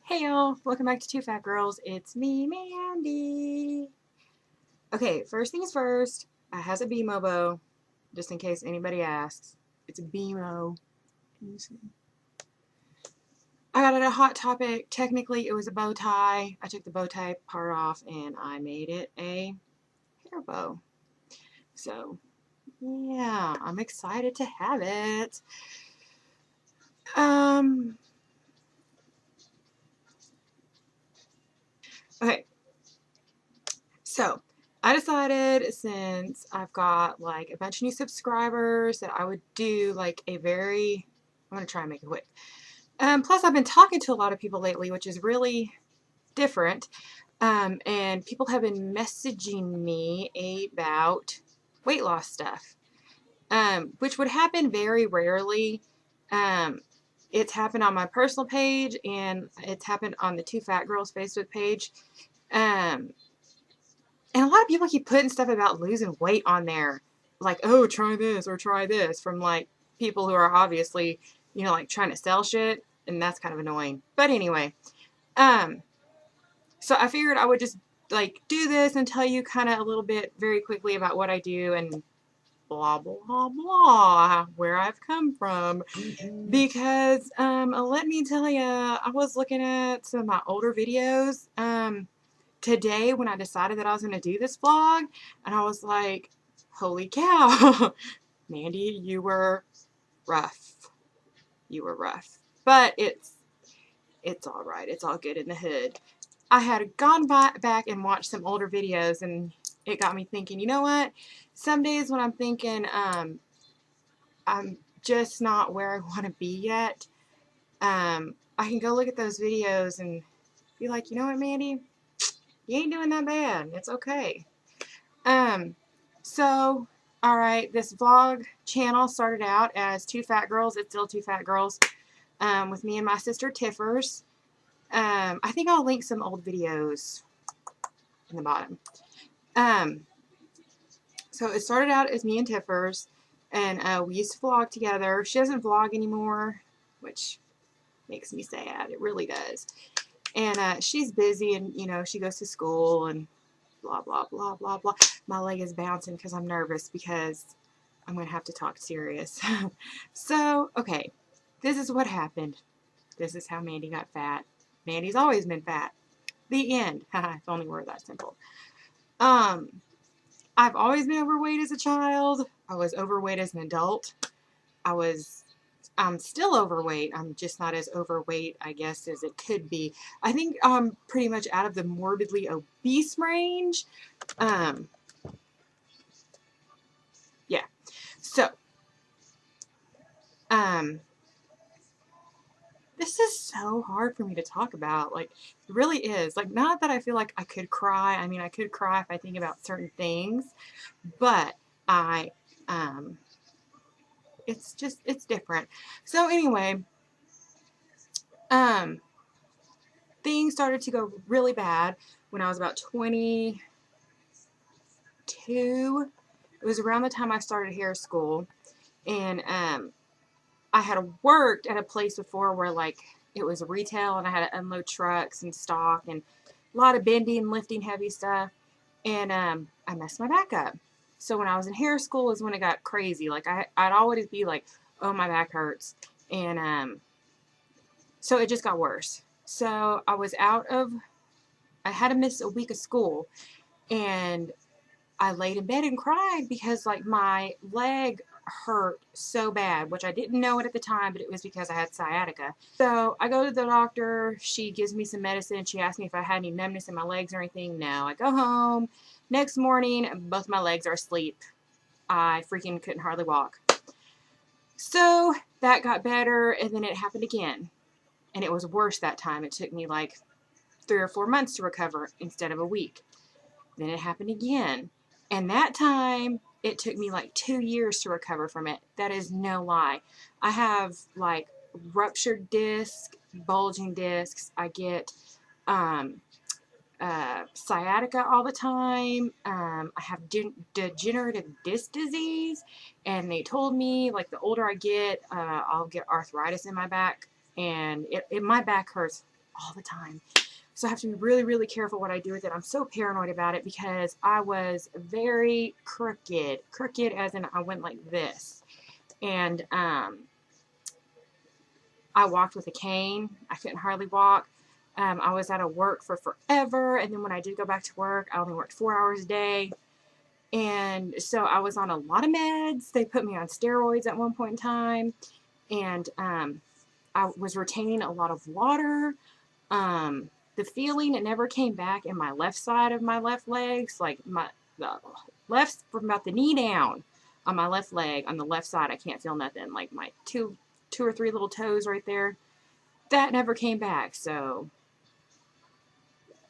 Hey y'all, welcome back to Two Fat Girls. It's me, Mandy. Okay, first things first, I has a BMOBO, just in case anybody asks. It's a BMO. I got it at Hot Topic. Technically, it was a bow tie. I took the bow tie part off and I made it a hair bow. So, yeah, I'm excited to have it. Okay, so I decided since I've got like a bunch of new subscribers that I would do like I'm going to try and make it quick. Plus I've been talking to a lot of people lately, which is really different. And people have been messaging me about weight loss stuff, which would happen very rarely. Um, it's happened on my personal page and it's happened on the Two Fat Girls Facebook page. Um, And a lot of people keep putting stuff about losing weight on there. Like, oh, try this or try this from like people who are obviously, like trying to sell shit. And that's kind of annoying. But anyway, um, so I figured I would just like do this and tell you kind of a little bit very quickly about what I do and blah, blah, blah, where I've come from. Because let me tell you, I was looking at some of my older videos. Today when I decided that I was going to do this vlog, and I was like, holy cow, Mandy, you were rough. You were rough. But it's all right. It's all good in the hood. I had gone back and watched some older videos, and it got me thinking, you know what? Some days when I'm thinking I'm just not where I want to be yet, I can go look at those videos and be like, you know what, Mandy? You ain't doing that bad. It's okay. So, alright, this vlog channel started out as Two Fat Girls. It's still Two Fat Girls, with me and my sister Tiffers. I think I'll link some old videos in the bottom. So it started out as me and Tiffers, and we used to vlog together. She doesn't vlog anymore, which makes me sad. It really does. And she's busy, and she goes to school and blah blah blah blah blah. My leg is bouncing because I'm nervous because I'm going to have to talk serious. So, okay, this is what happened. This is how Mandy got fat. Mandy's always been fat. The end. If only were that simple. I've always been overweight as a child. I was overweight as an adult. I'm still overweight. I'm just not as overweight, I guess, as it could be. I think I'm pretty much out of the morbidly obese range. Yeah. So, this is so hard for me to talk about. Like, it really is. Like, not that I feel like I could cry. I mean, I could cry if I think about certain things, but um, it's different. So anyway, um, things started to go really bad when I was about 22. It was around the time I started hair school, and I had worked at a place before where like it was retail and I had to unload trucks and stock and a lot of bending and lifting heavy stuff, and I messed my back up. So when I was in hair school is when it got crazy. Like I'd always be like, oh, my back hurts, and so it just got worse. So I had to miss a week of school, and I laid in bed and cried because like my leg hurt so bad, which I didn't know it at the time, but it was because I had sciatica. So I go to the doctor. She gives me some medicine. She asked me if I had any numbness in my legs or anything. No. I go home. Next morning, both my legs are asleep. I freaking couldn't hardly walk. So that got better, and then it happened again. And it was worse that time. It took me like 3 or 4 months to recover instead of a week. Then it happened again. And that time, it took me like 2 years to recover from it. That is no lie. I have like ruptured disc, bulging discs. I get sciatica all the time. I have degenerative disc disease. And they told me like the older I get, I'll get arthritis in my back. And my back hurts all the time. So I have to be really, really careful what I do with it. I'm so paranoid about it because I was very crooked. Crooked as in I went like this. And I walked with a cane. I couldn't hardly walk. I was out of work for forever. And then when I did go back to work, I only worked 4 hours a day. And so I was on a lot of meds. They put me on steroids at one point in time. And I was retaining a lot of water. The feeling, it never came back in my left side of my left legs, like the left from about the knee down on my left leg. On the left side, I can't feel nothing. Like my two or three little toes right there, that never came back. So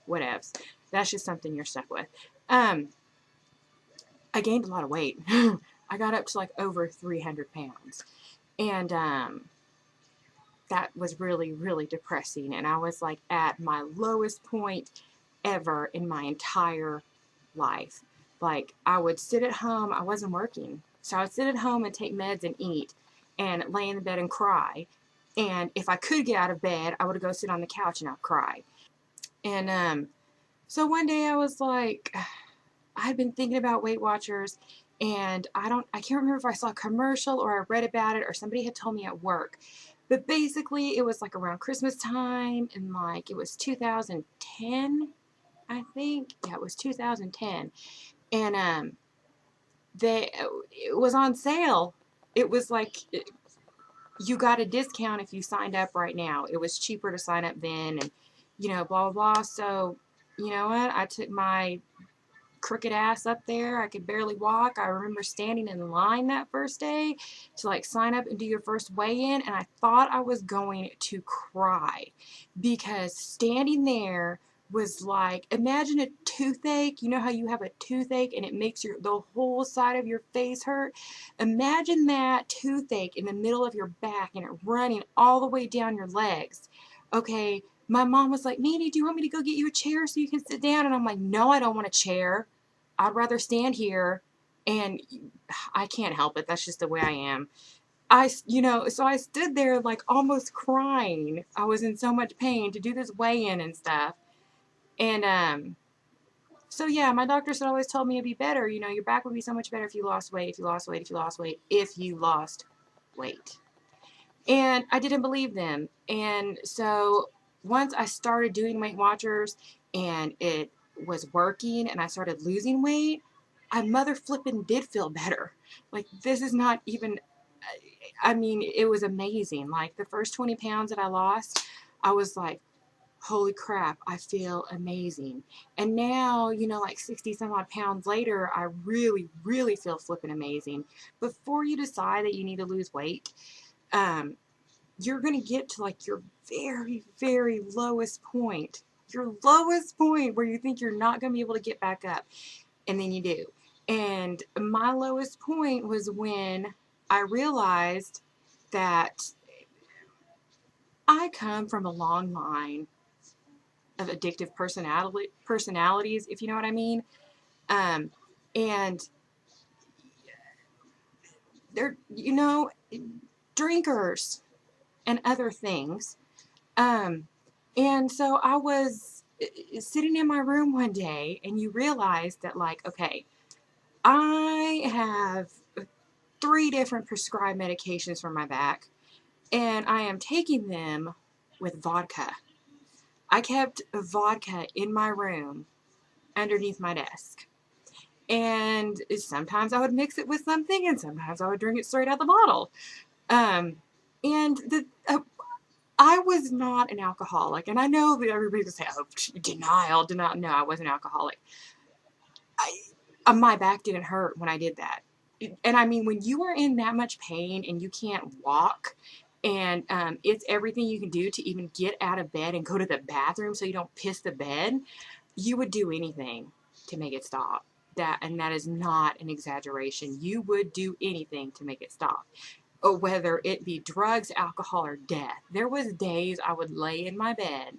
whatevs. That's just something you're stuck with. I gained a lot of weight. I got up to like over 300 pounds. And that was really, really depressing. And I was like at my lowest point ever in my entire life. Like I would sit at home. I wasn't working. So I would sit at home and take meds and eat and lay in the bed and cry. And if I could get out of bed, I would go sit on the couch and I'd cry. And so one day I was like, I had been thinking about Weight Watchers, and I can't remember if I saw a commercial or I read about it or somebody had told me at work. But basically it was like around Christmas time, and like it was 2010, I think. Yeah, it was 2010. And it was on sale. It was like you got a discount if you signed up right now. It was cheaper to sign up then, and blah blah blah. So you know what? I took my crooked ass up there. I could barely walk. I remember standing in line that first day to like sign up and do your first weigh-in, and I thought I was going to cry because standing there was like, imagine a toothache. You know how you have a toothache and it makes the whole side of your face hurt? Imagine that toothache in the middle of your back and it running all the way down your legs. Okay, my mom was like, Mandy, do you want me to go get you a chair so you can sit down? And I'm like, no, I don't want a chair. I'd rather stand here. And I can't help it. That's just the way I am. So I stood there like almost crying. I was in so much pain to do this weigh-in and stuff. And so yeah, my doctors had always told me it'd be better. Your back would be so much better if you lost weight, if you lost weight, if you lost weight, if you lost weight. And I didn't believe them. And so once I started doing Weight Watchers and it was working and I started losing weight, I mother flippin' did feel better. Like, this is not even, I mean, it was amazing. Like, the first 20 pounds that I lost, I was like, holy crap, I feel amazing. And now, like 60 some odd pounds later, I really, really feel flippin' amazing. Before you decide that you need to lose weight, you're going to get to like your very, very lowest point. Your lowest point where you think you're not going to be able to get back up. And then you do. And my lowest point was when I realized that I come from a long line of addictive personalities, if you know what I mean. And they're, drinkers and other things. And so I was sitting in my room one day, and you realize that, like, okay, I have 3 different prescribed medications for my back, and I am taking them with vodka. I kept vodka in my room underneath my desk. And sometimes I would mix it with something, and sometimes I would drink it straight out the bottle. And I was not an alcoholic. And I know that everybody would say, oh, denial. No, I wasn't an alcoholic. My back didn't hurt when I did that. And I mean, when you are in that much pain and you can't walk, and it's everything you can do to even get out of bed and go to the bathroom so you don't piss the bed, you would do anything to make it stop. And that is not an exaggeration. You would do anything to make it stop. Or whether it be drugs, alcohol, or death. There was days I would lay in my bed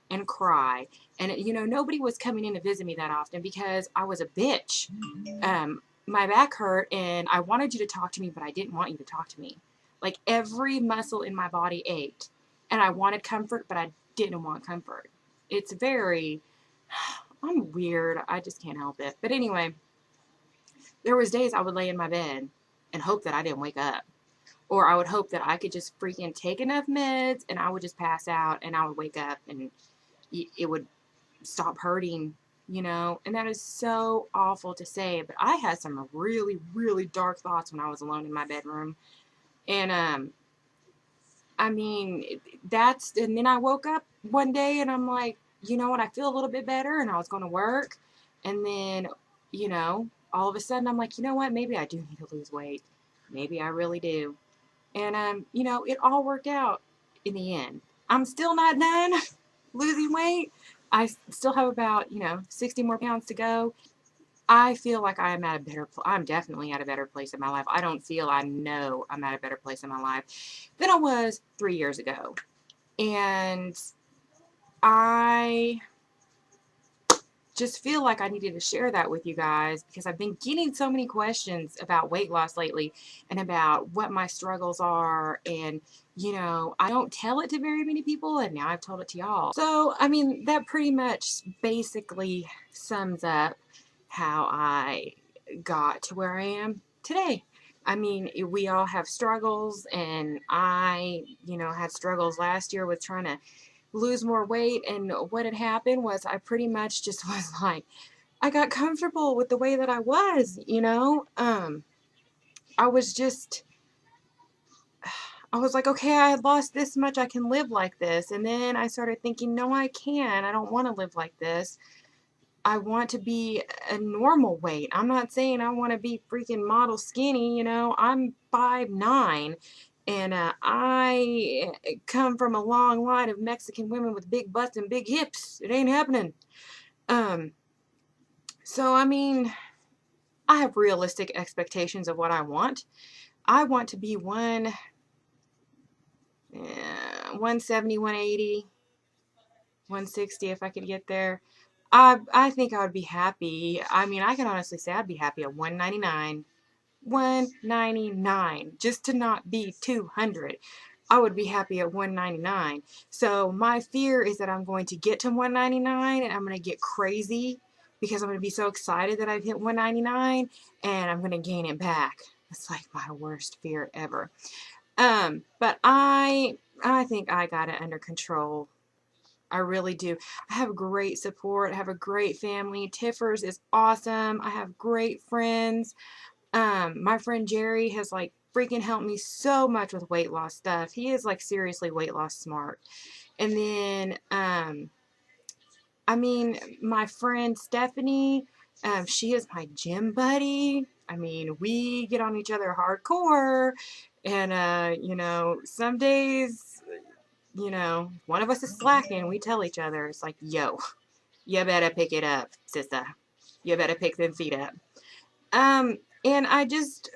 and cry. And, nobody was coming in to visit me that often because I was a bitch. My back hurt, and I wanted you to talk to me, but I didn't want you to talk to me. Like, every muscle in my body ached. And I wanted comfort, but I didn't want comfort. It's very, I'm weird. I just can't help it. But anyway, there was days I would lay in my bed and hope that I didn't wake up. Or I would hope that I could just freaking take enough meds and I would just pass out and I would wake up and it would stop hurting, you know. And that is so awful to say, but I had some really, really dark thoughts when I was alone in my bedroom. And I mean, and then I woke up one day and I'm like, you know what, I feel a little bit better, and I was going to work. And then, you know, all of a sudden I'm like, you know what, maybe I do need to lose weight. Maybe I really do. And, you know, it all worked out in the end. I'm still not done losing weight. I still have about, you know, 60 more pounds to go. I feel like I am at a better I'm definitely at a better place in my life. I know I'm at a better place in my life than I was 3 years ago. And I just feel like I needed to share that with you guys because I've been getting so many questions about weight loss lately and about what my struggles are. And, you know, I don't tell it to very many people, and now I've told it to y'all. So, I mean, that pretty much basically sums up how I got to where I am today. I mean, we all have struggles, and I, you know, had struggles last year with trying to lose more weight, and what had happened was I pretty much just was like, I got comfortable with the way that I was, you know. I was just, I was like, okay, I lost this much, I can live like this. And then I started thinking, no, I can't. I don't want to live like this. I want to be a normal weight. I'm not saying I want to be freaking model skinny, you know. I'm 5'9", and I come from a long line of Mexican women with big butts and big hips. It ain't happening. So, I mean, I have realistic expectations of what I want. I want to be 170, 180, 160 if I could get there. I think I would be happy. I mean, I can honestly say I'd be happy at 199. 199, just to not be 200. I would be happy at 199. So my fear is that I'm going to get to 199 and I'm going to get crazy because I'm going to be so excited that I've hit 199 and I'm going to gain it back. It's like my worst fear ever. But I think I got it under control. I really do. I have great support. I have a great family. Tiffers is awesome. I have great friends. My friend Jerry has like freaking helped me so much with weight loss stuff. He is like seriously weight loss smart. And then, I mean, my friend Stephanie, she is my gym buddy. I mean, we get on each other hardcore. And, you know, some days, you know, one of us is slacking. We tell each other, it's like, yo, you better pick it up, sister. You better pick them feet up. And I just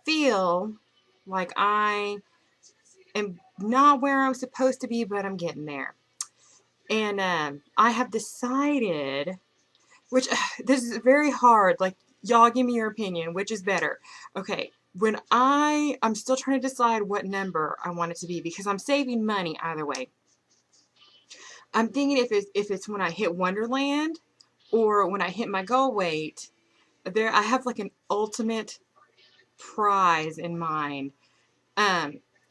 feel like I am not where I'm supposed to be, but I'm getting there. And I have decided, which this is very hard. Like, y'all give me your opinion, which is better. Okay, when I'm still trying to decide what number I want it to be because I'm saving money either way. I'm thinking if it's when I hit Wonderland or when I hit my goal weight. I have like an ultimate prize in mind.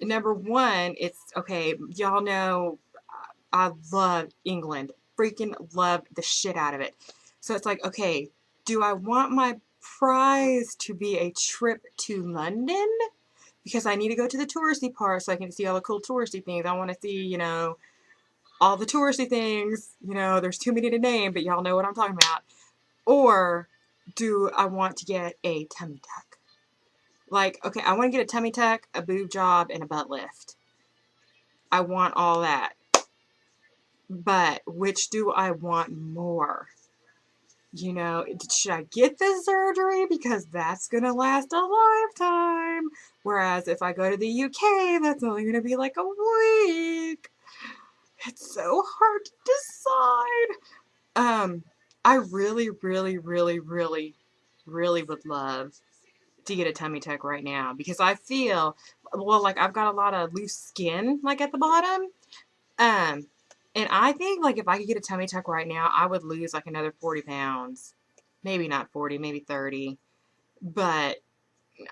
Number one, it's okay. Y'all know I love England. Freaking love the shit out of it. So it's like, okay, do I want my prize to be a trip to London? Because I need to go to the touristy part so I can see all the cool touristy things. I want to see, you know, all the touristy things. You know, there's too many to name, but y'all know what I'm talking about. Or do I want to get a tummy tuck? Like, okay, I want to get a tummy tuck, a boob job, and a butt lift. I want all that. But which do I want more? You know, should I get the surgery? Because that's going to last a lifetime. Whereas if I go to the UK, that's only going to be like a week. It's so hard to decide. I really, really, really, really, really would love to get a tummy tuck right now because I feel, well, like I've got a lot of loose skin like at the bottom. And I think, like, if I could get a tummy tuck right now, I would lose, like, another 40 pounds. Maybe not 40, maybe 30. But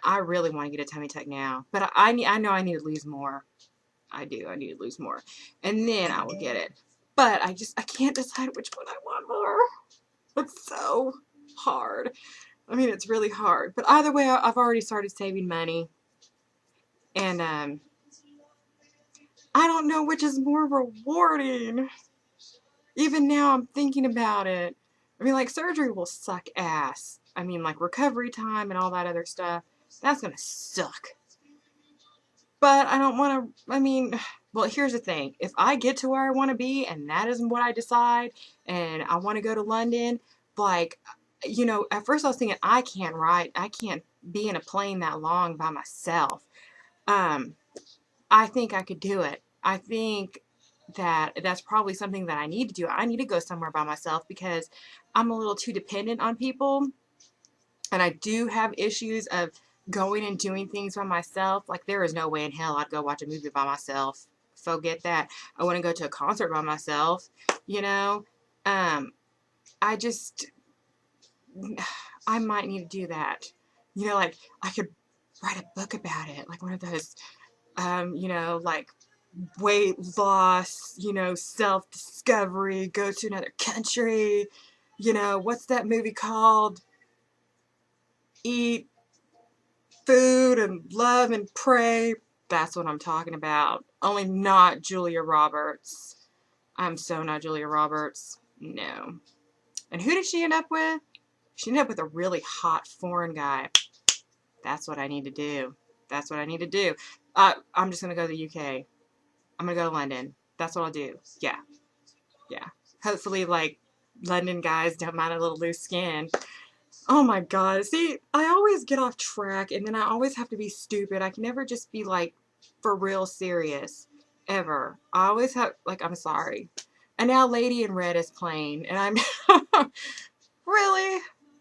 I really want to get a tummy tuck now. But I know I need to lose more. I do. I need to lose more. And then I will get it. But I can't decide which one I want more. It's so hard. I mean, it's really hard. But either way, I've already started saving money. And I don't know which is more rewarding. Even now, I'm thinking about it. I mean, like, surgery will suck ass. I mean, like, recovery time and all that other stuff. That's gonna suck. But I don't want to, I mean, well, here's the thing. If I get to where I want to be and that isn't what I decide and I want to go to London, like, you know, at first I was thinking, I can't be in a plane that long by myself. Um, I think I could do it. I think that that's probably something that I need to do. I need to go somewhere by myself because I'm a little too dependent on people. And I do have issues of going and doing things by myself. Like, there is no way in hell I'd go watch a movie by myself. Forget that. I wouldn't go to a concert by myself, you know? Um, I just, I might need to do that. You know, like, I could write a book about it. Like one of those, you know, like, weight loss, you know, self-discovery, go to another country, you know, what's that movie called? Eat food and love and pray. That's what I'm talking about. Only not Julia Roberts. I'm so not Julia Roberts. No. And who did she end up with? She ended up with a really hot foreign guy. That's what I need to do. That's what I need to do. I'm just going to go to the UK. I'm going to go to London. That's what I'll do. Yeah. Yeah. Hopefully, like, London guys don't mind a little loose skin. Oh my god. See, I always get off track and then I always have to be stupid. I can never just be like for real serious. Ever. I always have, like, I'm sorry. And now Lady in Red is playing and I'm really?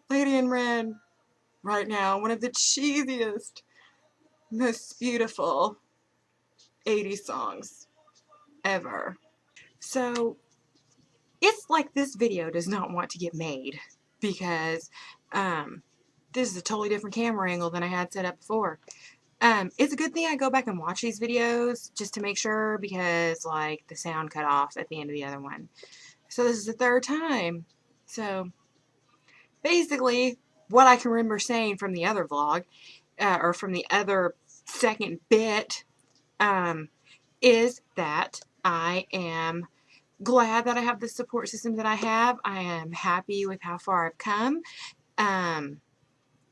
Lady in Red right now. One of the cheesiest, most beautiful 80s songs ever. So, it's like this video does not want to get made because this is a totally different camera angle than I had set up before. It's a good thing I go back and watch these videos just to make sure because, like, the sound cut off at the end of the other one. So this is the third time. So basically, what I can remember saying from the other vlog, or from the other second bit, is that I am glad that I have the support system that I have. I am happy with how far I've come.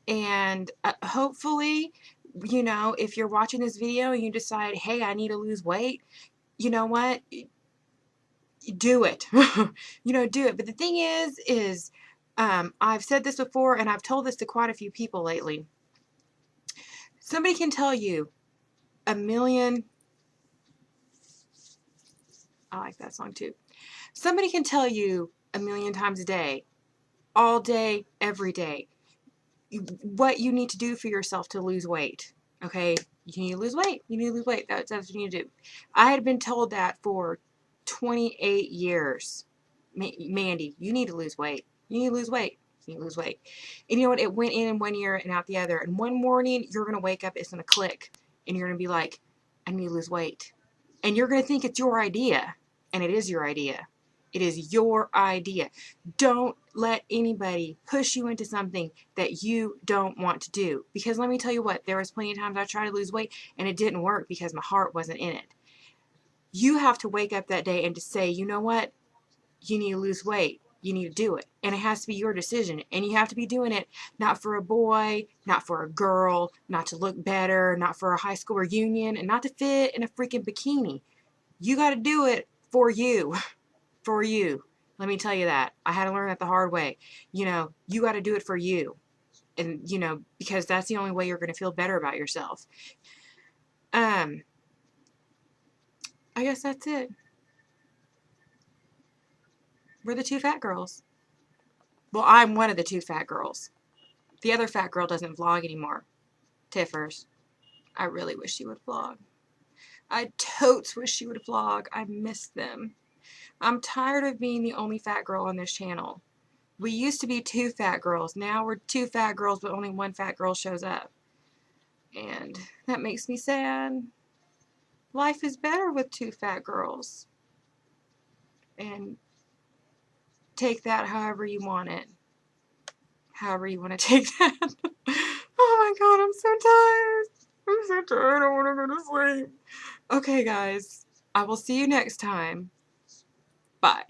And hopefully, you know, if you're watching this video and you decide, hey, I need to lose weight, you know what? Do it. You know, do it. But the thing is, I've said this before and I've told this to quite a few people lately. Somebody can tell you a million, I like that song too. Somebody can tell you a million times a day, all day, every day, what you need to do for yourself to lose weight. Okay? You need to lose weight. You need to lose weight. That's what you need to do. I had been told that for 28 years. Mandy, you need to lose weight. You need to lose weight. You need to lose weight. And you know what? It went in 1 ear and out the other. And one morning, you're going to wake up, it's going to click. And you're going to be like, I need to lose weight. And you're going to think it's your idea. And it is your idea. It is your idea. Don't let anybody push you into something that you don't want to do. Because let me tell you what, there was plenty of times I tried to lose weight and it didn't work because my heart wasn't in it. You have to wake up that day and to say, you know what? You need to lose weight. You need to do it. And it has to be your decision. And you have to be doing it not for a boy, not for a girl, not to look better, not for a high school reunion, and not to fit in a freaking bikini. You got to do it for you. For you. Let me tell you that. I had to learn that the hard way. You know, you got to do it for you. And, you know, because that's the only way you're going to feel better about yourself. I guess that's it. We're the two fat girls. Well, I'm one of the two fat girls. The other fat girl doesn't vlog anymore. Tiffers. I really wish she would vlog. I totes wish she would vlog. I miss them. I'm tired of being the only fat girl on this channel. We used to be 2 fat girls. Now we're 2 fat girls, but only 1 fat girl shows up. And that makes me sad. Life is better with 2 fat girls. And take that however you want it. However you want to take that. Oh my god, I'm so tired. I'm so tired. I want to go to sleep. Okay, guys. I will see you next time. Bye.